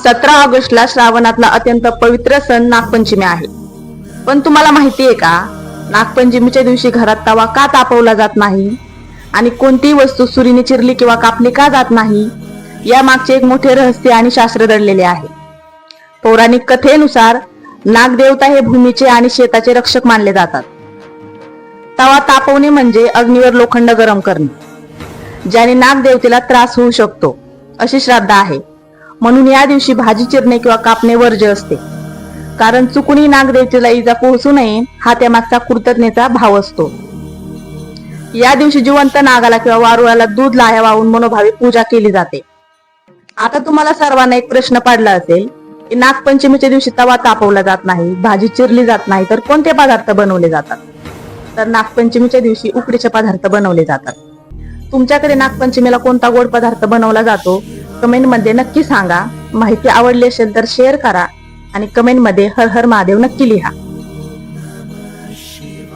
17 ऑगस्टला श्रावणातला अत्यंत पवित्र सण नागपंचमी आहे. पण तुम्हाला माहिती आहे का, नागपंचमीच्या दिवशी घरात तवा का तापवला जात नाही आणि कोणतीही वस्तू सुरीने चिरली किंवा कापली का जात नाही, या मागचे एक मोठे रहस्य आणि शास्त्र दडलेले आहे. पौराणिक कथेनुसार नागदेवता हे भूमीचे आणि शेताचे रक्षक मानले जातात. तवा तापवणे म्हणजे अग्नीवर लोखंड गरम करणे, ज्याने नागदेवतेला त्रास होऊ शकतो अशी श्राद्ध आहे. म्हणून या दिवशी भाजी चिरणे किंवा कापणे वर्ज्य असते, कारण चुकूनही नागदेवतेला इजा पोहोचू नये हा त्यामागचा कृतज्ञतेचा भाव असतो. या दिवशी जिवंत नागाला किंवा वारुळाला दूध लाह्या वाहून मनोभावे पूजा केली जाते. आता तुम्हाला सर्वांना एक प्रश्न पडला असेल की नागपंचमीच्या दिवशी तवा तापवला जात नाही, भाजी चिरली जात नाही, तर कोणते पदार्थ बनवले जातात? तर नागपंचमीच्या दिवशी उकडीचे पदार्थ बनवले जातात. तुमच्याकडे नागपंचमीला कोणता गोड पदार्थ बनवला जातो कमेंट मध्ये नक्की सांगा. माहिती आवडली असेल तर शेअर करा आणि कमेंट मध्ये हर हर महादेव नक्की लिहा.